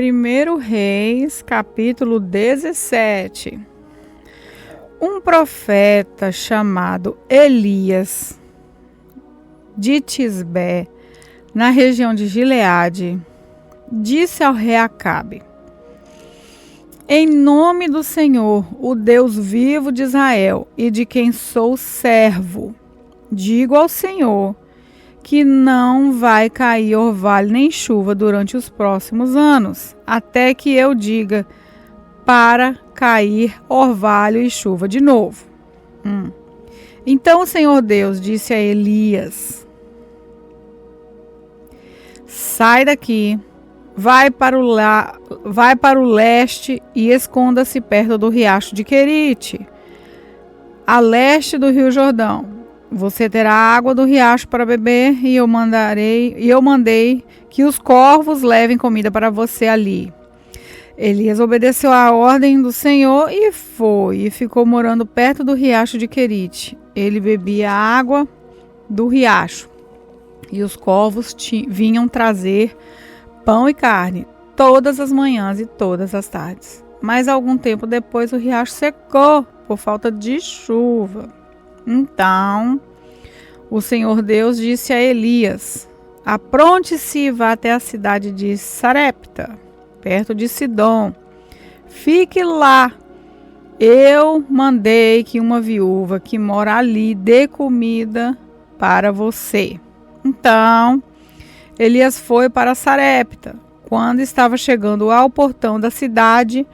1 Reis, capítulo 17. Um profeta chamado Elias, de Tisbé, na região de Gileade, disse ao rei Acabe: em nome do Senhor, o Deus vivo de Israel, e de quem sou servo, digo ao Senhor que não vai cair orvalho nem chuva durante os próximos anos, até que eu diga para cair orvalho e chuva de novo. Então o Senhor Deus disse a Elias: sai daqui, vai para o leste e esconda-se perto do riacho de Querite, a leste do rio Jordão. Você terá água do riacho para beber, e eu mandei que os corvos levem comida para você ali. Elias obedeceu à ordem do Senhor e foi, e ficou morando perto do riacho de Querite. Ele bebia a água do riacho, e os corvos vinham trazer pão e carne todas as manhãs e todas as tardes. Mas algum tempo depois o riacho secou por falta de chuva. Então, o Senhor Deus disse a Elias: apronte-se e vá até a cidade de Sarepta, perto de Sidom. Fique lá. Eu mandei que uma viúva que mora ali dê comida para você. Então, Elias foi para Sarepta. Quando estava chegando ao portão da cidade,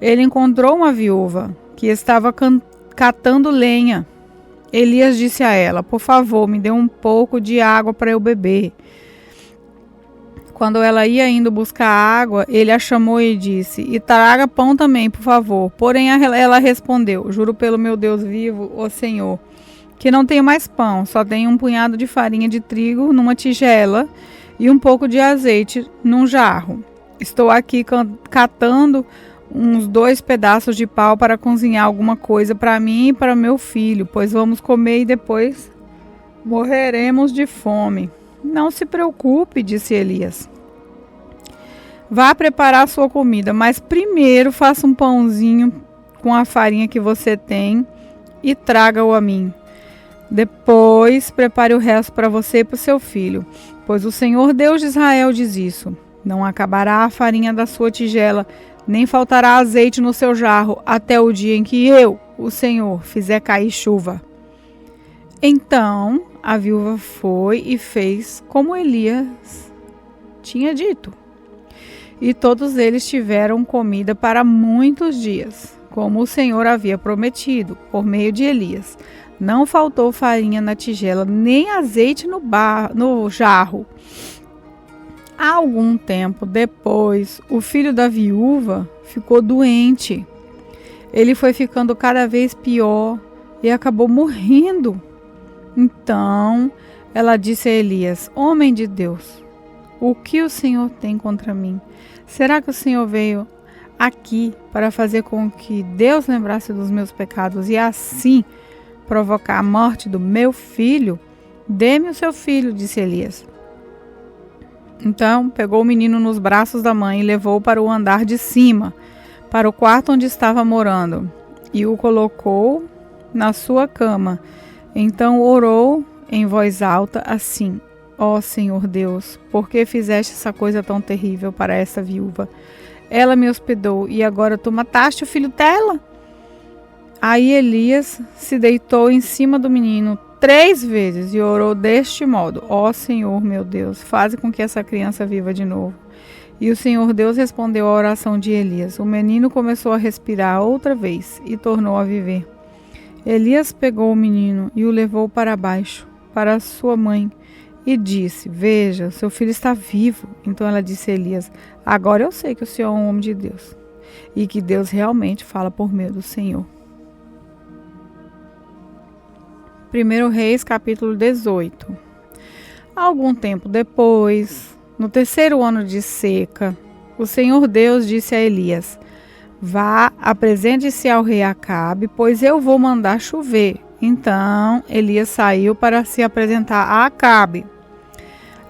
ele encontrou uma viúva que estava catando lenha. Elias disse a ela: por favor, me dê um pouco de água para eu beber. Quando ela ia indo buscar água, ele a chamou e disse: e traga pão também, por favor. Porém, ela respondeu: juro pelo meu Deus vivo, ó Senhor, que não tenho mais pão, só tenho um punhado de farinha de trigo numa tigela e um pouco de azeite num jarro. Estou aqui catando uns 2 pedaços de pau para cozinhar alguma coisa para mim e para meu filho, pois vamos comer e depois morreremos de fome. Não se preocupe, disse Elias. Vá preparar sua comida, mas primeiro faça um pãozinho com a farinha que você tem e traga-o a mim. Depois prepare o resto para você e para o seu filho, pois o Senhor Deus de Israel diz isso: não acabará a farinha da sua tigela, nem faltará azeite no seu jarro, até o dia em que eu, o Senhor, fizer cair chuva. Então a viúva foi e fez como Elias tinha dito. E todos eles tiveram comida para muitos dias, como o Senhor havia prometido, por meio de Elias. Não faltou farinha na tigela, nem azeite no jarro. Algum tempo depois, o filho da viúva ficou doente. Ele foi ficando cada vez pior e acabou morrendo. Então, ela disse a Elias: homem de Deus, o que o Senhor tem contra mim? Será que o Senhor veio aqui para fazer com que Deus lembrasse dos meus pecados e assim provocar a morte do meu filho? Dê-me o seu filho, disse Elias. Então, pegou o menino nos braços da mãe e levou para o andar de cima, para o quarto onde estava morando, e o colocou na sua cama. Então orou em voz alta assim: ó Senhor Deus, por que fizeste essa coisa tão terrível para essa viúva? Ela me hospedou e agora tu mataste o filho dela? Aí Elias se deitou em cima do menino 3 vezes e orou deste modo: ó Senhor meu Deus, faze com que essa criança viva de novo. E o Senhor Deus respondeu à oração de Elias. O menino começou a respirar outra vez e tornou a viver. Elias pegou o menino e o levou para baixo, para sua mãe, e disse: veja, seu filho está vivo. Então ela disse a Elias: agora eu sei que o Senhor é um homem de Deus e que Deus realmente fala por meio do Senhor. 1 Reis, capítulo 18. Algum tempo depois, no 3º ano de seca, o Senhor Deus disse a Elias: vá, apresente-se ao rei Acabe, pois eu vou mandar chover. Então Elias saiu para se apresentar a Acabe.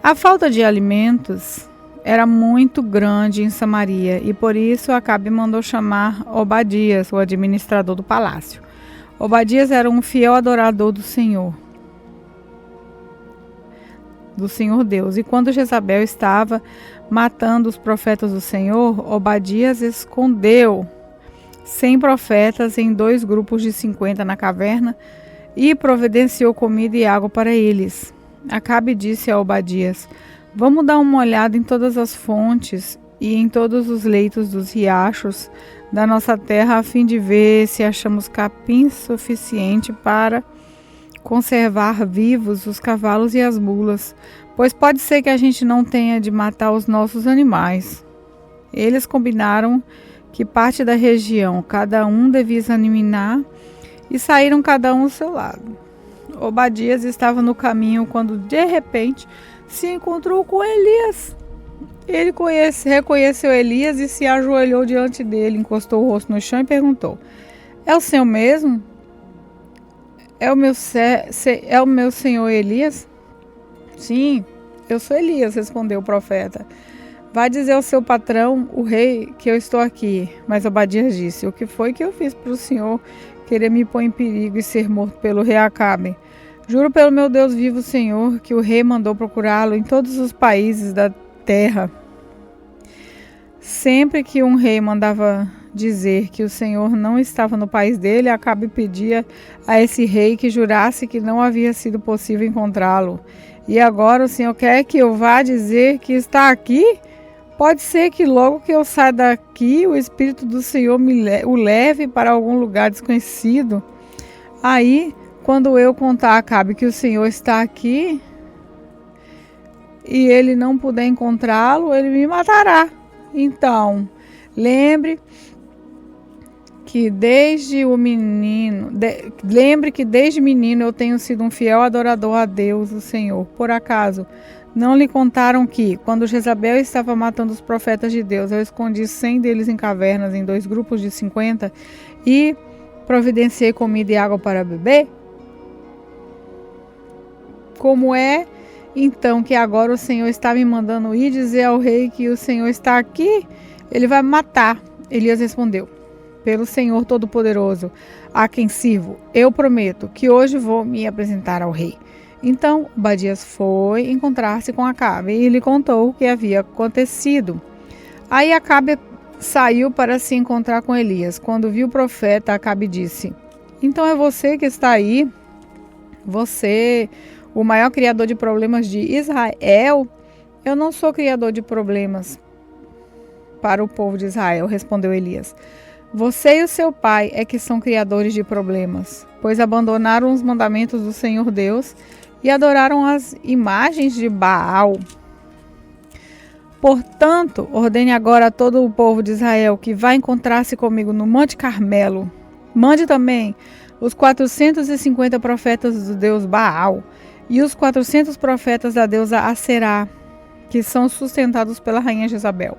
A falta de alimentos era muito grande em Samaria, e por isso Acabe mandou chamar Obadias, o administrador do palácio. Obadias era um fiel adorador do Senhor Deus. E quando Jezabel estava matando os profetas do Senhor, Obadias escondeu 100 profetas em 2 grupos de 50 na caverna e providenciou comida e água para eles. Acabe disse a Obadias: vamos dar uma olhada em todas as fontes e em todos os leitos dos riachos da nossa terra, a fim de ver se achamos capim suficiente para conservar vivos os cavalos e as mulas, pois pode ser que a gente não tenha de matar os nossos animais. Eles combinaram que parte da região cada um devia examinar e saíram cada um ao seu lado. Obadias estava no caminho quando de repente se encontrou com Elias. Ele reconheceu Elias e se ajoelhou diante dele, encostou o rosto no chão e perguntou: é o Senhor mesmo? É o meu senhor Elias? Sim, eu sou Elias, respondeu o profeta. Vai dizer ao seu patrão, o rei, que eu estou aqui. Mas Obadias disse: o que foi que eu fiz para o senhor querer me pôr em perigo e ser morto pelo rei Acabe? Juro pelo meu Deus vivo, Senhor, que o rei mandou procurá-lo em todos os países da terra. Sempre que um rei mandava dizer que o Senhor não estava no país dele, Acabe pedia a esse rei que jurasse que não havia sido possível encontrá-lo. E agora o Senhor quer que eu vá dizer que está aqui? Pode ser que logo que eu saia daqui, o Espírito do Senhor o leve para algum lugar desconhecido. Aí, quando eu contar a Acabe que o Senhor está aqui e ele não puder encontrá-lo, ele me matará. Então, lembre que desde menino eu tenho sido um fiel adorador a Deus, o Senhor. Por acaso não lhe contaram que, quando Jezabel estava matando os profetas de Deus, eu escondi 100 deles em cavernas, em 2 grupos de 50, e providenciei comida e água para beber? Como é, então, que agora o Senhor está me mandando ir dizer ao rei que o Senhor está aqui? Ele vai me matar. Elias respondeu: pelo Senhor Todo-Poderoso, a quem sirvo, eu prometo que hoje vou me apresentar ao rei. Então Obadias foi encontrar-se com Acabe e lhe contou o que havia acontecido. Aí Acabe saiu para se encontrar com Elias. Quando viu o profeta, Acabe disse: então é você que está aí? Você, o maior criador de problemas de Israel? Eu não sou criador de problemas para o povo de Israel, respondeu Elias. Você e o seu pai é que são criadores de problemas, pois abandonaram os mandamentos do Senhor Deus e adoraram as imagens de Baal. Portanto, ordene agora a todo o povo de Israel que vá encontrar-se comigo no Monte Carmelo. Mande também os 450 profetas do deus Baal e os 400 profetas da deusa Aserá, que são sustentados pela rainha Jezabel.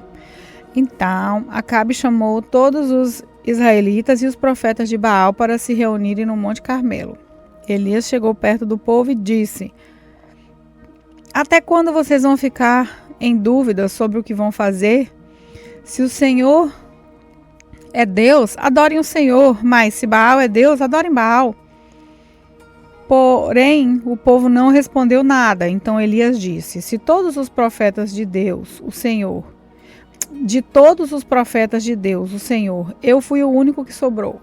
Então Acabe chamou todos os israelitas e os profetas de Baal para se reunirem no Monte Carmelo. Elias chegou perto do povo e disse: até quando vocês vão ficar em dúvida sobre o que vão fazer? Se o Senhor é Deus, adorem o Senhor, mas se Baal é Deus, adorem Baal. Porém, o povo não respondeu nada. Então Elias disse: se todos os profetas de Deus, o Senhor, de todos os profetas de Deus, o Senhor, eu fui o único que sobrou.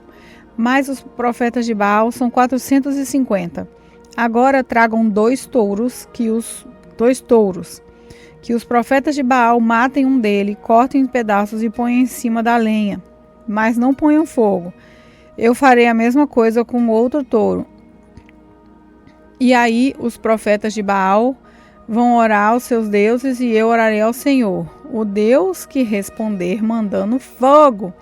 Mas os profetas de Baal são 450. Agora tragam 2 touros, que os profetas de Baal matem um dele, cortem em pedaços e ponham em cima da lenha, mas não ponham fogo. Eu farei a mesma coisa com outro touro. E aí os profetas de Baal vão orar aos seus deuses e eu orarei ao Senhor, o Deus que responder mandando fogo.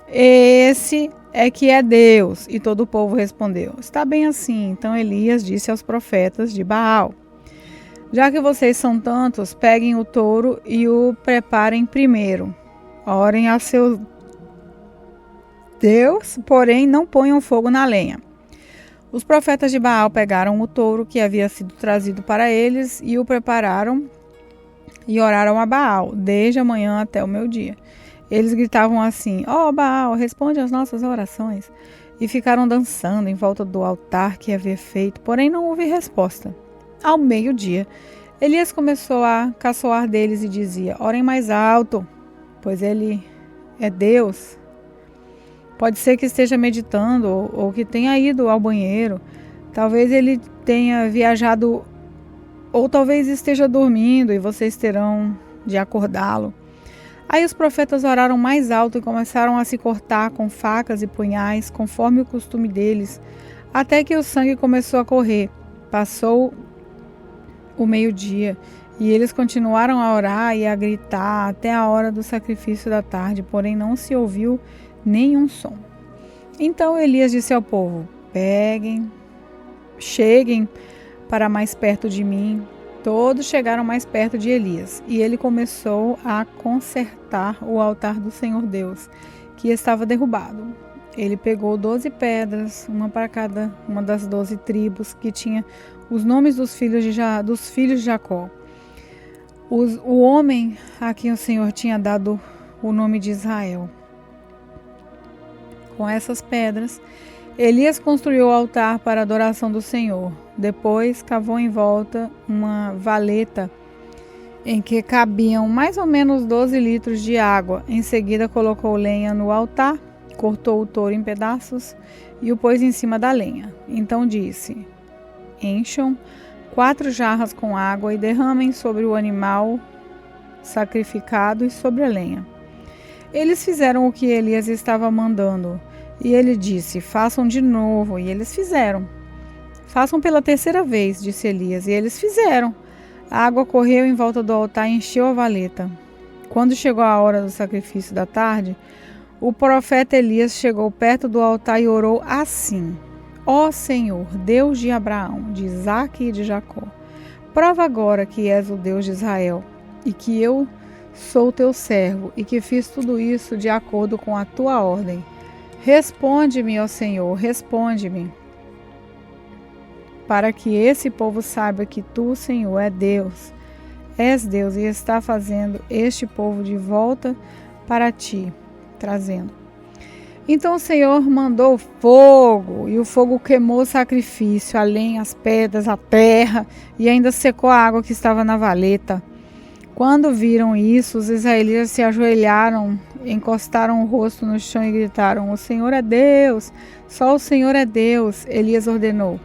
Esse é que é Deus. E todo o povo respondeu: está bem assim. Então Elias disse aos profetas de Baal: já que vocês são tantos, peguem o touro e o preparem primeiro. Orem a seu Deus, porém não ponham fogo na lenha. Os profetas de Baal pegaram o touro que havia sido trazido para eles e o prepararam e oraram a Baal, desde a manhã até o meio-dia. Eles gritavam assim: ó Baal, responde às nossas orações. E ficaram dançando em volta do altar que havia feito, porém não houve resposta. Ao meio-dia, Elias começou a caçoar deles e dizia: orem mais alto, pois ele é Deus. Pode ser que esteja meditando ou que tenha ido ao banheiro. Talvez ele tenha viajado ou talvez esteja dormindo e vocês terão de acordá-lo. Aí os profetas oraram mais alto e começaram a se cortar com facas e punhais, conforme o costume deles, até que o sangue começou a correr. Passou o meio-dia e eles continuaram a orar e a gritar até a hora do sacrifício da tarde, porém não se ouviu nenhum som. Então Elias disse ao povo: cheguem para mais perto de mim. Todos chegaram mais perto de Elias, e ele começou a consertar o altar do Senhor Deus, que estava derrubado. Ele pegou 12 pedras, uma para cada uma das 12 tribos, que tinha os nomes dos filhos de Jacó. O homem a quem o Senhor tinha dado o nome de Israel. Com essas pedras, Elias construiu o altar para a adoração do Senhor. Depois, cavou em volta uma valeta em que cabiam mais ou menos 12 litros de água. Em seguida, colocou lenha no altar, cortou o touro em pedaços e o pôs em cima da lenha. Então disse: encham 4 jarras com água e derramem sobre o animal sacrificado e sobre a lenha. Eles fizeram o que Elias estava mandando. E ele disse: façam de novo. E eles fizeram. Façam pela 3ª vez, disse Elias. E eles fizeram. A água correu em volta do altar e encheu a valeta. Quando chegou a hora do sacrifício da tarde, o profeta Elias chegou perto do altar e orou assim: ó Senhor, Deus de Abraão, de Isaque e de Jacó, prova agora que és o Deus de Israel e que eu sou teu servo e que fiz tudo isso de acordo com a tua ordem. Responde-me, ó Senhor, responde-me, para que esse povo saiba que tu, Senhor, és Deus e está fazendo este povo de volta para ti, trazendo. Então o Senhor mandou fogo, e o fogo queimou o sacrifício, a lenha, as pedras, a terra, e ainda secou a água que estava na valeta. Quando viram isso, os israelitas se ajoelharam, encostaram o rosto no chão e gritaram: o Senhor é Deus, só o Senhor é Deus. Elias ordenou: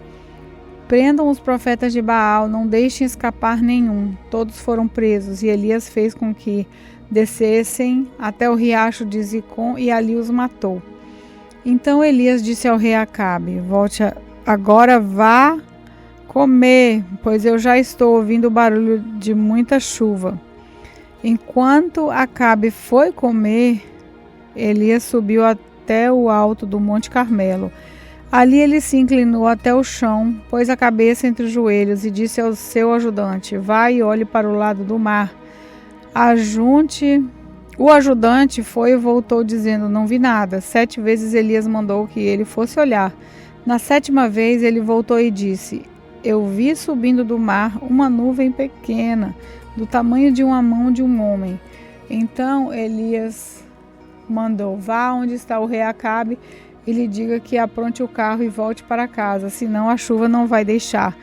prendam os profetas de Baal, não deixem escapar nenhum. Todos foram presos, e Elias fez com que descessem até o riacho de Zicom e ali os matou. Então Elias disse ao rei Acabe: volte agora, vá comer, pois eu já estou ouvindo o barulho de muita chuva. Enquanto Acabe foi comer, Elias subiu até o alto do Monte Carmelo. Ali ele se inclinou até o chão, pôs a cabeça entre os joelhos e disse ao seu ajudante: vai e olhe para o lado do mar. O ajudante foi e voltou dizendo: não vi nada. 7 vezes Elias mandou que ele fosse olhar. Na 7ª vez ele voltou e disse: eu vi subindo do mar uma nuvem pequena, do tamanho de uma mão de um homem. Então Elias mandou: vá onde está o rei Acabe e lhe diga que apronte o carro e volte para casa, senão a chuva não vai deixar.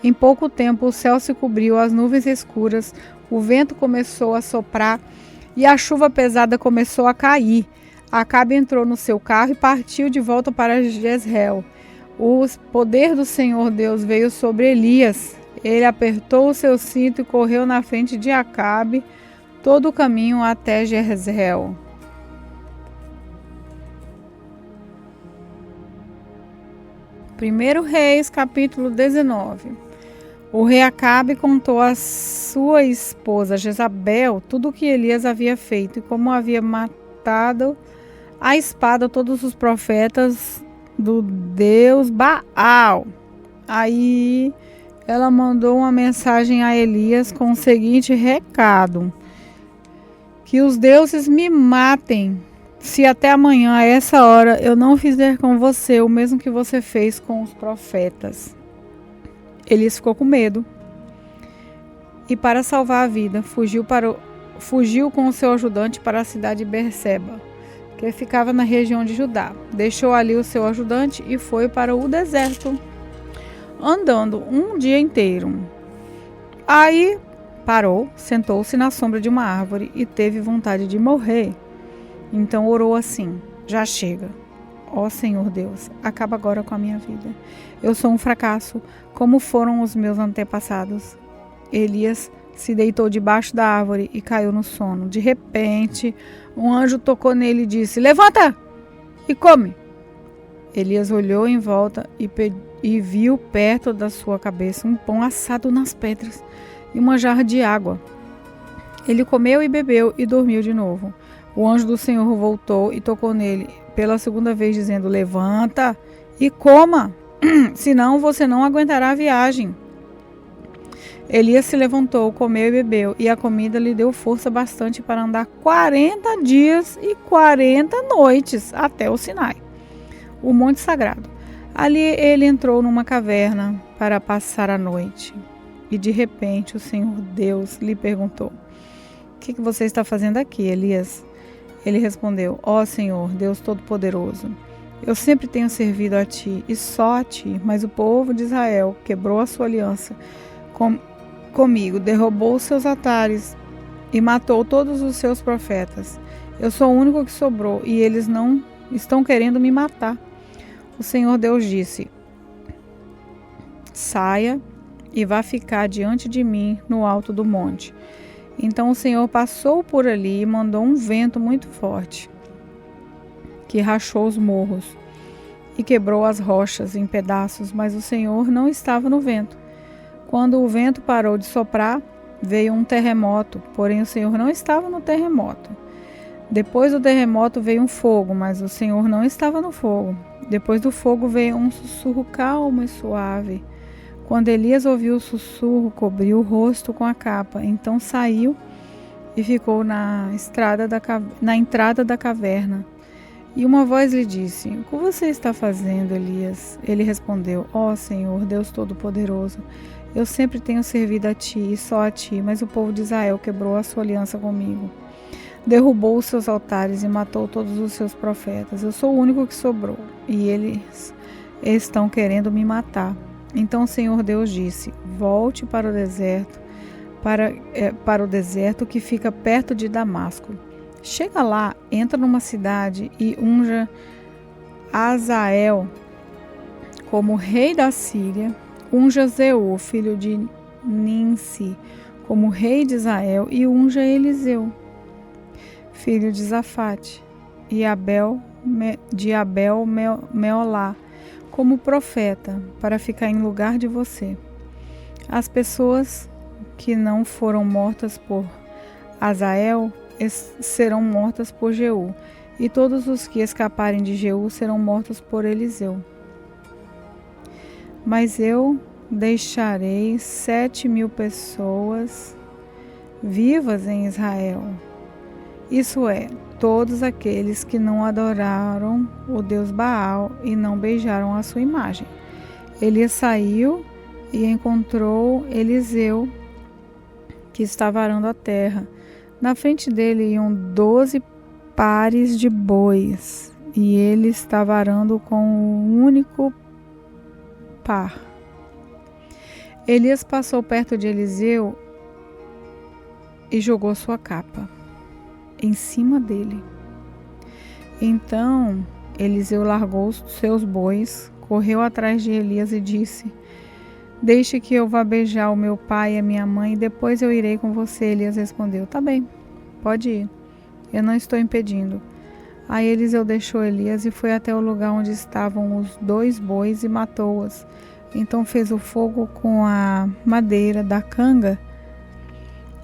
Em pouco tempo o céu se cobriu, as nuvens escuras, o vento começou a soprar e a chuva pesada começou a cair. Acabe entrou no seu carro e partiu de volta para Jezreel. O poder do Senhor Deus veio sobre Elias. Ele apertou o seu cinto e correu na frente de Acabe todo o caminho até Jezreel. Primeiro Reis, capítulo 19. O rei Acabe contou à sua esposa Jezabel tudo o que Elias havia feito e como havia matado à espada todos os profetas do Deus Baal. Aí ela mandou uma mensagem a Elias com o seguinte recado: que os deuses me matem se até amanhã a essa hora eu não fizer com você o mesmo que você fez com os profetas. Elias ficou com medo e para salvar a vida, fugiu com o seu ajudante para a cidade de Berseba, que ficava na região de Judá. Deixou ali o seu ajudante e foi para o deserto, andando um dia inteiro. Aí parou, sentou-se na sombra de uma árvore e teve vontade de morrer. Então orou assim: já chega. Ó Senhor Deus, acaba agora com a minha vida. Eu sou um fracasso, como foram os meus antepassados. Elias se deitou debaixo da árvore e caiu no sono. De repente, um anjo tocou nele e disse: levanta e come. Elias olhou em volta e viu perto da sua cabeça um pão assado nas pedras e uma jarra de água. Ele comeu e bebeu e dormiu de novo. O anjo do Senhor voltou e tocou nele pela segunda vez, dizendo: levanta e coma, senão você não aguentará a viagem. Elias se levantou, comeu e bebeu, e a comida lhe deu força bastante para andar 40 dias e 40 noites até o Sinai, o monte sagrado. Ali ele entrou numa caverna para passar a noite. E de repente o Senhor Deus lhe perguntou: o que você está fazendo aqui, Elias? Ele respondeu: ó Senhor, Deus Todo-Poderoso, eu sempre tenho servido a ti e só a ti, mas o povo de Israel quebrou a sua aliança comigo, derrubou os seus altares e matou todos os seus profetas. Eu sou o único que sobrou e eles não estão querendo me matar. O Senhor Deus disse: saia e vá ficar diante de mim no alto do monte. Então o Senhor passou por ali e mandou um vento muito forte, que rachou os morros e quebrou as rochas em pedaços, mas o Senhor não estava no vento. Quando o vento parou de soprar, veio um terremoto, porém o Senhor não estava no terremoto. Depois do terremoto veio um fogo, mas o Senhor não estava no fogo. Depois do fogo veio um sussurro calmo e suave. Quando Elias ouviu o sussurro, cobriu o rosto com a capa. Então saiu e ficou na entrada da caverna. E uma voz lhe disse: o que você está fazendo, Elias? Ele respondeu: ó Senhor, Deus Todo-Poderoso, eu sempre tenho servido a ti e só a ti, mas o povo de Israel quebrou a sua aliança comigo. Derrubou os seus altares e matou todos os seus profetas. Eu sou o único que sobrou e eles estão querendo me matar. Então o Senhor Deus disse: volte para o deserto, para o deserto que fica perto de Damasco. Chega lá, entra numa cidade e unja Azael como rei da Síria. Unja Zeu, filho de Ninsi, como rei de Israel, e unja Eliseu, filho de Zafate, e Meolá, como profeta, para ficar em lugar de você. As pessoas que não foram mortas por Azael serão mortas por Jeú, e todos os que escaparem de Jeú serão mortos por Eliseu. Mas eu deixarei 7.000 pessoas vivas em Israel. Isso é, todos aqueles que não adoraram o Deus Baal e não beijaram a sua imagem. Elias saiu e encontrou Eliseu, que estava arando a terra. Na frente dele iam 12 pares de bois, e ele estava arando com um único par. Elias passou perto de Eliseu e jogou sua capa em cima dele. Então Eliseu largou os seus bois, correu atrás de Elias e disse: deixe que eu vá beijar o meu pai e a minha mãe, e depois eu irei com você. Elias respondeu: tá bem, pode ir, eu não estou impedindo. Aí Eliseu deixou Elias e foi até o lugar onde estavam os 2 bois e matou-os. Então fez o fogo com a madeira da canga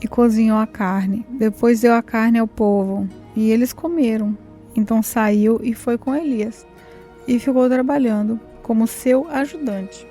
e cozinhou a carne. Depois deu a carne ao povo e eles comeram. Então saiu e foi com Elias e ficou trabalhando como seu ajudante.